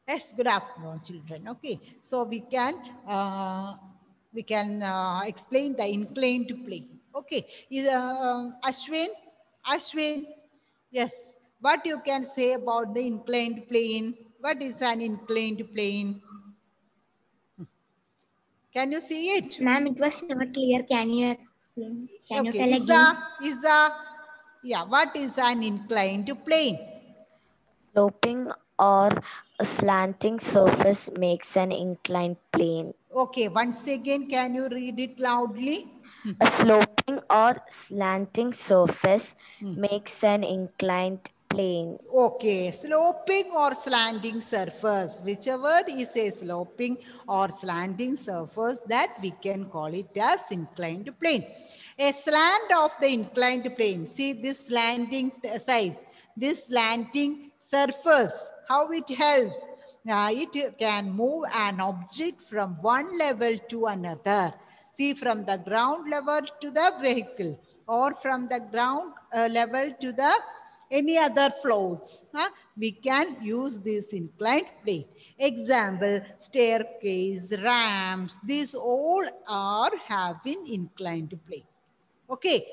Yes, good afternoon, children. Okay, so we can explain the inclined plane. Okay, is Ashwin? Ashwin, yes. What you can say about the inclined plane? What is an inclined plane? Can you see it? Ma'am, it was not clear. Can you explain? Can you Okay, tell again? yeah. What is an inclined plane? Sloping or a slanting surface makes an inclined plane. Okay, once again, can you read it loudly? A sloping or slanting surface makes an inclined plane. Okay, sloping or slanting surface, whichever is a sloping or slanting surface, that we can call it as inclined plane. A slant of the inclined plane, see this slanting size, this slanting surface, how it helps. It can move an object from one level to another. See, from the ground level to the vehicle, or from the ground level to the any other floors. We can use this inclined plane. Example, staircase, ramps, these all are having inclined plane. Okay,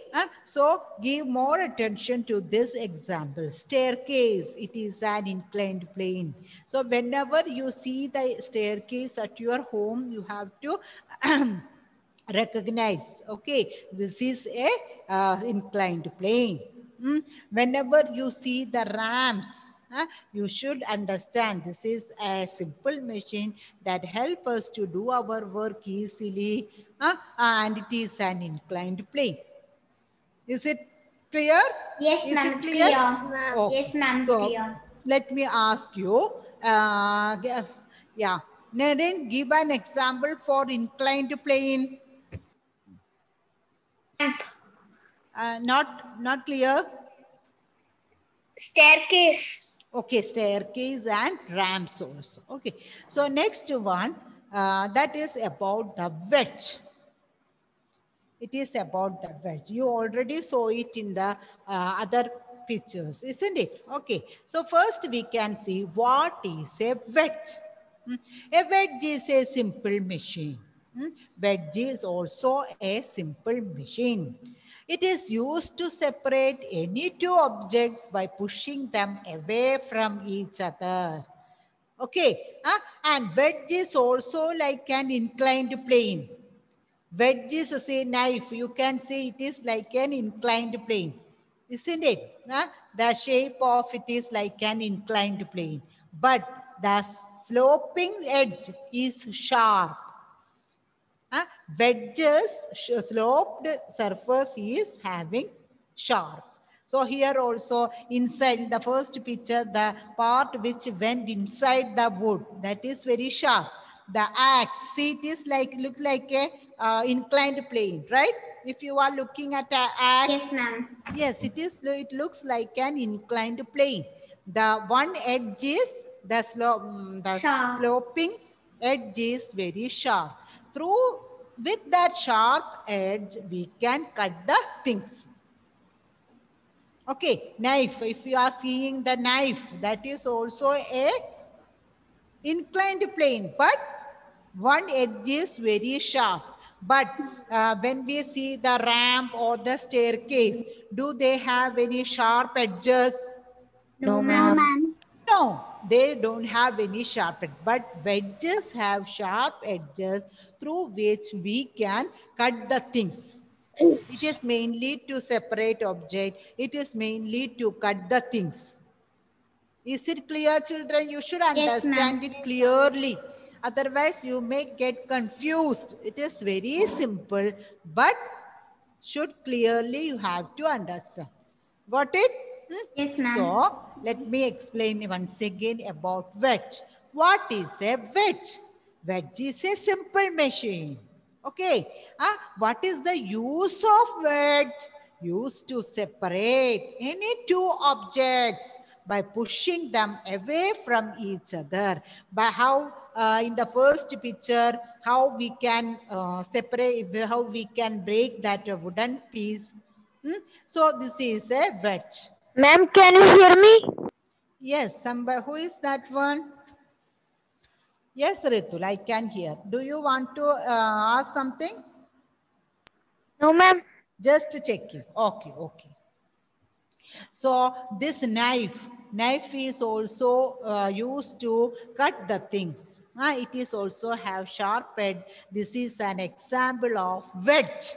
so give more attention to this example. Staircase, it is an inclined plane. So whenever you see the staircase at your home, you have to recognize, okay, this is a inclined plane. Whenever you see the ramps, you should understand this is a simple machine that help us to do our work easily, and it is an inclined plane. Is it clear? Yes, Is ma'am, it it's clear? clear. Okay. Yes, ma'am, it's So clear. let me ask you, yeah, Naren, give an example for inclined plane. Ramp. Not clear. Staircase. Okay, staircase and ramps also. Okay, so next one, that is about the wedge. It is about the wedge. You already saw it in the other pictures, isn't it? Okay, so first we can see what is a wedge. A wedge is a simple machine. Wedge is also a simple machine. It is used to separate any two objects by pushing them away from each other. Okay, and wedge is also like an inclined plane. Wedge is a knife. You can say it is like an inclined plane, isn't it? The shape of it is like an inclined plane, but the sloping edge is sharp. Wedges sloped surface is having sharp. So here also inside the first picture, the part which went inside the wood, that is very sharp. The axe, see it is like, look like a inclined plane, right? If you are looking at an axe, Yes, ma'am. yes, it looks like an inclined plane. The one edge is the Sharp. sloping edge is very sharp. Through with that sharp edge, we can cut the things. Okay, knife. If you are seeing the knife, that is also a inclined plane, but one edge is very sharp. But when we see the ramp or the staircase, do they have any sharp edges? No, No, ma'am. ma'am. No, they don't have any sharp edge, but wedges have sharp edges through which we can cut the things. It is mainly to separate object. It is mainly to cut the things. Is it clear, children? You should Yes, ma'am. understand it clearly. Otherwise, you may get confused. It is very simple, but should clearly you have to understand. Got it? Yes, ma'am. So, let me explain once again about wedge. What is a wedge? Wedge is a simple machine. Okay. What is the use of wedge? Used to separate any two objects by pushing them away from each other. By how in the first picture, how we can separate, how we can break that wooden piece. So this is a wedge. Ma'am, can you hear me? Yes, somebody, who is that one? Yes, Ritul, I can hear. Do you want to ask something? No, ma'am. Just checking. Okay, okay. So this knife is also used to cut the things. It is also have sharp edge. This is an example of wedge.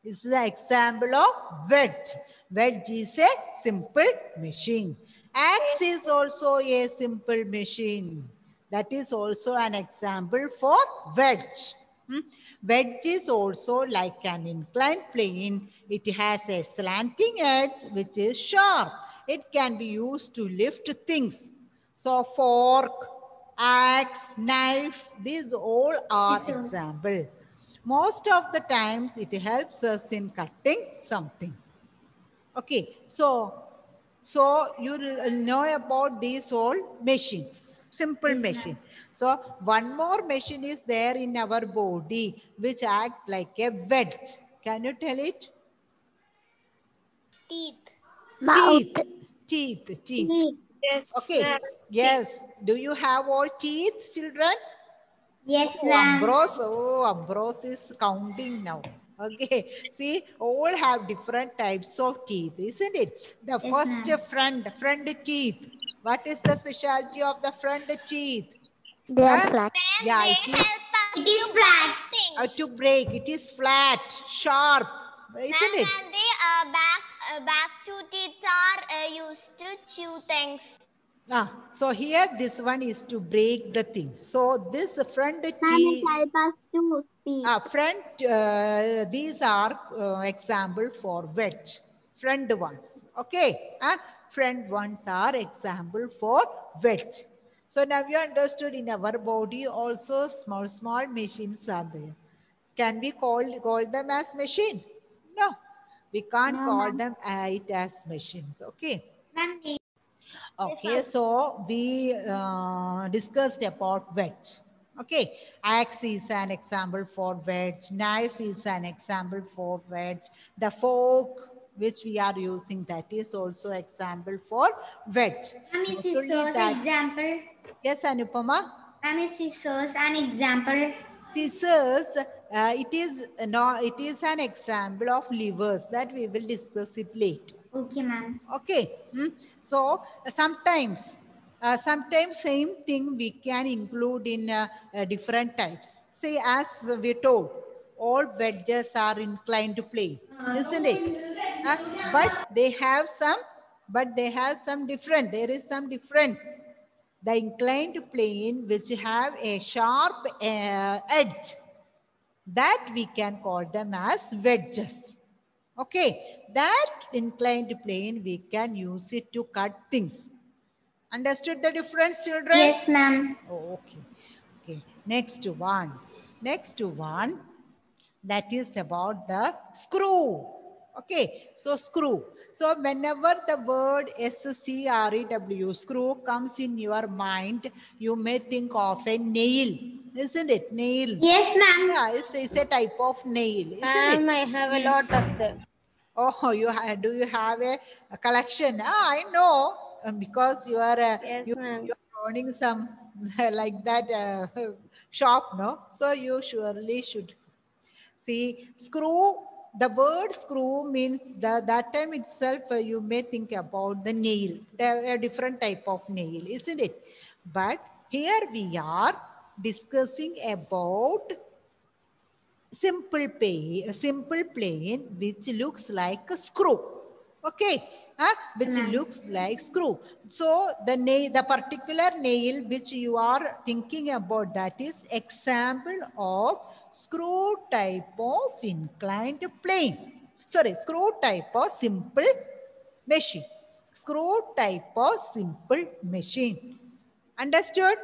This is an example of wedge. Wedge is a simple machine. Axe is also a simple machine. That is also an example for wedge. Wedge is also like an inclined plane. It has a slanting edge which is sharp. It can be used to lift things. So fork, axe, knife, these all are Scissors. example. Most of the times it helps us in cutting something. Okay, so you know about these all machines, simple Yes, ma'am. machine. So one more machine is there in our body which act like a wedge. Can you tell it? Teeth. Mouth. Teeth. Yes, Okay, ma'am. yes. Do you have all teeth, children? Yes, Oh, ma'am. Ambrose is counting now. Okay, see, all have different types of teeth, isn't it? The Yes, first ma'am. front teeth. What is the specialty of the front teeth? They are Huh? flat. Yeah, it is It is flat. to break. It is flat, sharp, isn't it? And the back two teeth are used to chew things. So here this one is to break the things. So this front teeth. Help us to speak. These are example for wedge, front ones. Okay, front ones are example for wedge. So now you understood in our body also small machines are there. Can we call them as machine? No, we can't No, call ma'am. them it as machines. Okay. Ma'am, Okay, so we discussed about wedge. Okay, axe is an example for wedge. Knife is an example for wedge. The fork which we are using, that is also example for wedge. Ma'am, is Not only scissors that, example? yes, Anupama. Ma'am, is scissors an example? Scissors, it is an example of levers that we will discuss it later. Okay, ma'am. Okay, so sometimes same thing we can include in different types. See, as we told, all wedges are inclined to plane, isn't it? But they have some difference. There is some difference. The inclined plane which have a sharp edge, that we can call them as wedges. Okay, that inclined plane, we can use it to cut things. Understood the difference, children? Yes, ma'am. Oh, okay. Okay, next one, that is about the screw. Okay, so screw. So whenever the word SCREW, screw, comes in your mind, you may think of a nail, isn't it? Nail. Yes, ma'am. Yeah, it's a type of nail, isn't it? I have a lot of them. Oh, do you have a collection? I know, because you are Yes, ma'am. you are owning some like that shop, no? So you surely should see screw. The word screw means that time itself you may think about the nail, a different type of nail, isn't it? But here we are discussing about simple plane which looks like a screw. Okay, which looks like screw. So the particular nail which you are thinking about, that is example of screw type of inclined plane. Sorry, screw type of simple machine. Screw type of simple machine. Understood?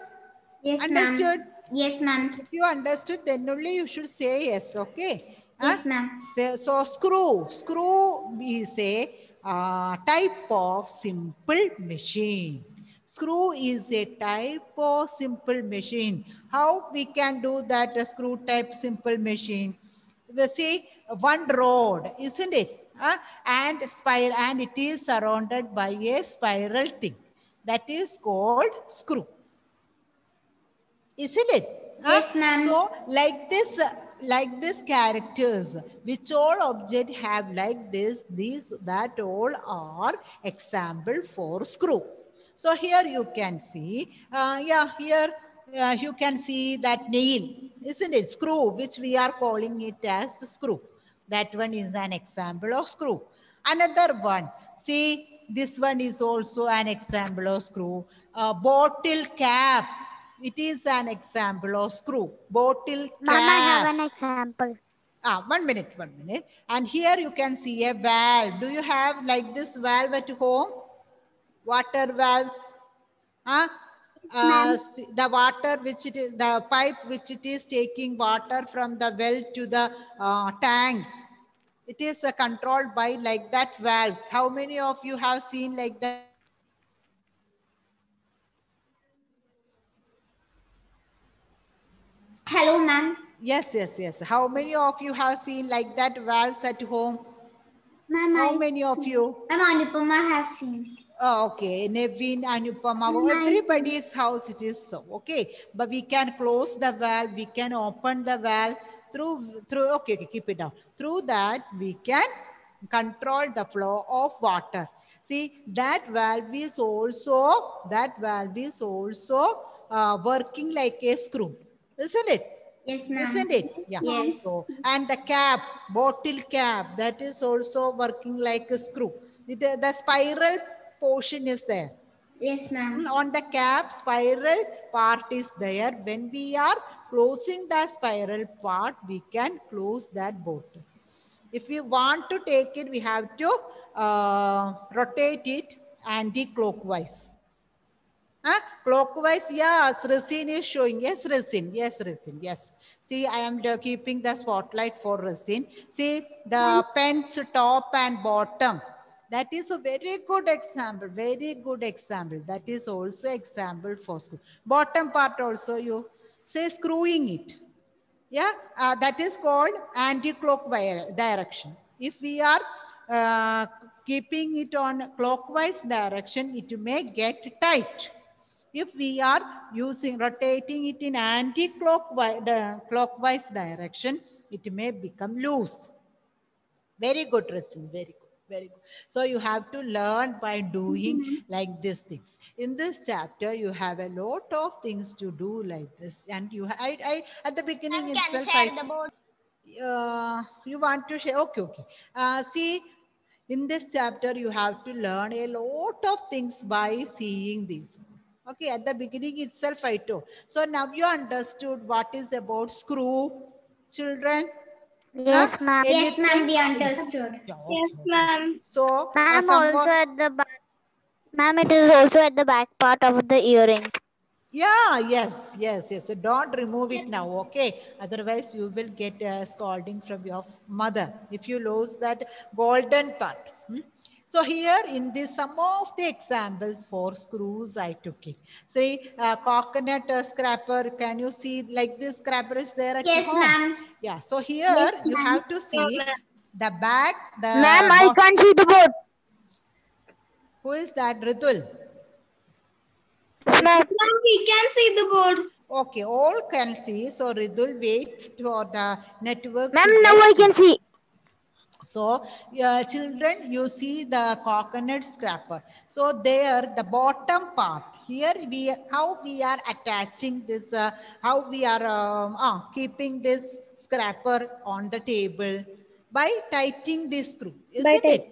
Yes, Understood? ma'am. Yes, ma'am. If you understood, then only you should say yes, okay? Yes, ma'am. So screw is a type of simple machine. Screw is a type of simple machine. How we can do that screw type simple machine? We see one rod, isn't it? And it is surrounded by a spiral thing. That is called screw. isn't it? Yes, ma'am. So like this characters, which all object have like this, these, that all are example for screw. So here you can see, here you can see that nail, isn't it? Screw, which we are calling it as the screw. That one is an example of screw. Another one, see, this one is also an example of screw. Bottle cap, it is an example of screw. Bottle Ma'am, I have cap. an example. 1 minute, 1 minute. And here you can see a valve. Do you have like this valve at home? Water valves. Huh? The water which it is, the pipe which it is taking water from the well to the tanks. It is controlled by like that valves. How many of you have seen like that? Hello, ma'am. Yes, yes, yes. How many of you have seen like that valves at home? Ma'am, How many of you? Ma'am, Anupama has seen. Oh, okay. Nevin, Anupama, everybody's house it is so. Okay. But we can close the valve, we can open the valve okay, keep it down. Through that, we can control the flow of water. See, that valve is also working like a screw, isn't it? Yes, ma'am. Isn't it? Yeah. Yes. So, and the cap, bottle cap, that is also working like a screw. The spiral portion is there. Yes, ma'am. On the cap, spiral part is there. When we are closing the spiral part, we can close that bottle. If we want to take it, we have to rotate it anti-clockwise. Clockwise, yes, resin is showing. Yes, resin. Yes, resin. Yes. See, I am keeping the spotlight for resin. See, the pen's top and bottom. That is a very good example. Very good example. That is also example for screw. Bottom part also you say screwing it. Yeah, that is called anti-clockwise direction. If we are keeping it on clockwise direction, it may get tight. If we are rotating it in clockwise direction, it may become loose. Very good, Rasin. Very good. Very good. So you have to learn by doing like these things. In this chapter, you have a lot of things to do like this. And I at the beginning Ma'am, can itself, share the board. you want to share? Okay, okay. See, in this chapter, you have to learn a lot of things by seeing these. Okay, at the beginning itself, I told. So now you understood what is about screw, children. Yes, ma'am. Yes, ma'am, Anything? we understood. Yeah, okay. So, Ma'am, some also more. at the back. Ma'am, it is also at the back part of the earring. Yeah, yes, yes, yes. So don't remove it now, okay? Otherwise, you will get a scolding from your mother if you lose that golden part. So here in this, some of the examples for screws I took it. See, coconut scraper, can you see like this scraper is there at Yes, home? ma'am. Yeah, so here you have to see the back, Ma'am, I can't see the board. Who is that, Ritul? Yes, ma'am. Ma'am, we can see the board. Okay, all can see. So Ridul, wait for the network. Ma'am, now I can see. So children, you see the coconut scraper. So there, the bottom part. Here how we are attaching this, how we are keeping this scraper on the table by tightening this screw, isn't it?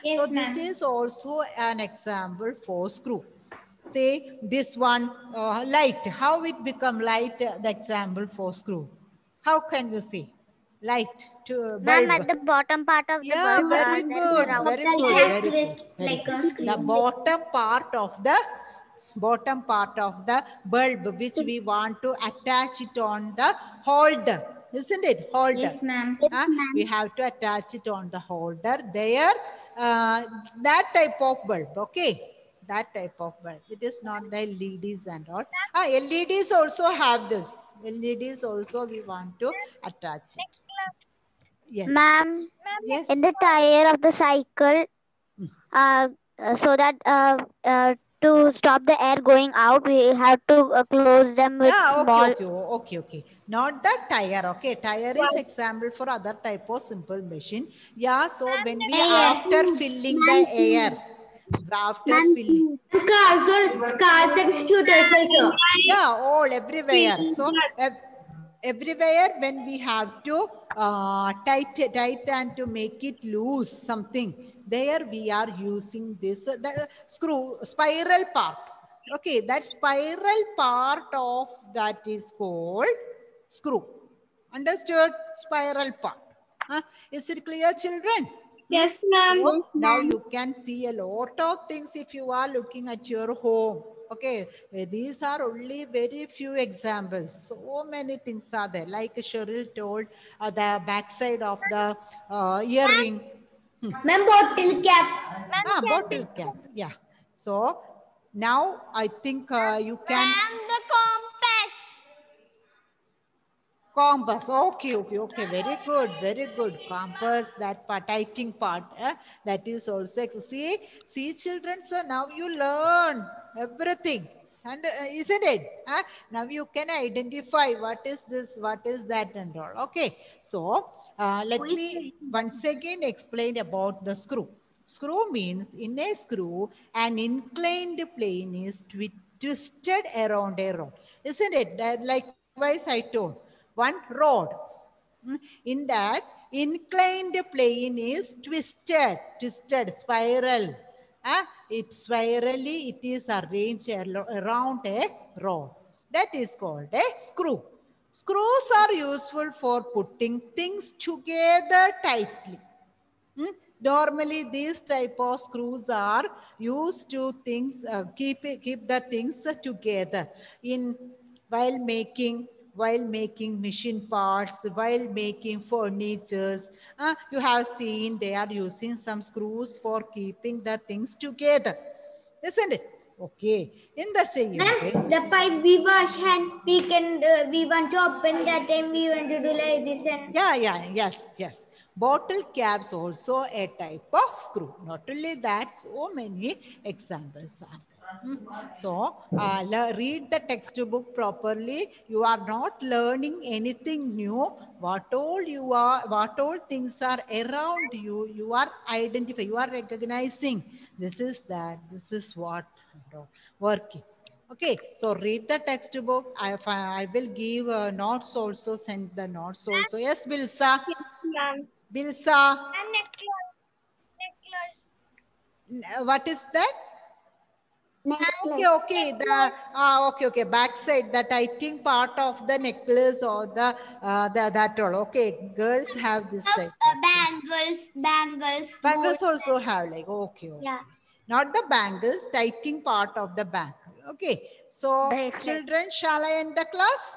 Yes, so ma'am. this is also an example for screw. Say this one, light, how it become light, the example for screw. How can you see? Light to Ma'am, bulb. at the bottom part of the Yeah, bulb, very there is a good, round. very It good, has very to good. rest Very like good. a screen. The bottom part of the bulb, which we want to attach it on the holder, isn't it? Holder. Yes, ma'am. We have to attach it on the holder. There, that type of bulb, okay? That type of bulb. It is not the LEDs and all. LEDs also have this. LEDs also we want to attach it. Yes. Ma'am, Yes. in the tire of the cycle, so that to stop the air going out, we have to close them with Yeah, small. okay. Not the tire. Okay, tire is example for other type of simple machine. Yeah, so when we after filling the air, after filling, Cars, cars and scooters also. yeah, all everywhere. So everywhere when we have to tight and to make it loose something, there we are using this the screw spiral part. Okay, that spiral part of that is called screw. Understood? Spiral part. Is it clear, children? Yes, ma'am. So now you can see a lot of things if you are looking at your home. Okay, these are only very few examples. So many things are there. Like Cheryl told, the backside of the earring. Ma'am, bottle cap. Bottle cap. Yeah. So now I think you can. Ma'am, the compass. Compass. Okay. Very good. Compass, that tightening part, that is also. See, children. So now you learn everything, and isn't it? Now you can identify what is this, what is that, and all. Okay. So let me once again explain about the screw. Screw means in a screw, an inclined plane is twisted around a rod, isn't it? Likewise, I told one rod. In that inclined plane is twisted, spiral. It spirally, it is arranged around a rod. That is called a screw. Screws are useful for putting things together tightly. Normally, these type of screws are used to keep the things together in while making machine parts, while making furnitures. You have seen they are using some screws for keeping the things together, isn't it? Okay. In the same way, Ma'am, the pipe we wash and we want to open that time we want to do like this and. yes. Bottle caps also a type of screw. Not only that, so many examples are there. So read the textbook properly. You are not learning anything new. What all things are around you, you are identifying, you are recognizing. This is that. This is what working. Okay, so read the textbook. I will give notes also, send the notes also. Yes, Bilsa. Ma'am. Bilsa. And necklace. What is that? Necklace. Okay. Okay. Backside, the tightening part of the necklace or the that all. Okay, girls have this type. Bangles. Bangles also have like okay. Yeah. Not the bangles, tightening part of the bangle. Okay. So Bracelet. children, shall I end the class?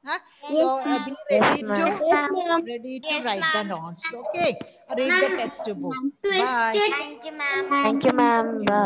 Yes, So ma'am. be Yes, ready ma'am. to Yes, ma'am. ready to Yes, write the ma'am. notes. Okay. Read the textbook. Bye. Twisted. Thank you, ma'am. Thank you, ma'am. Bye.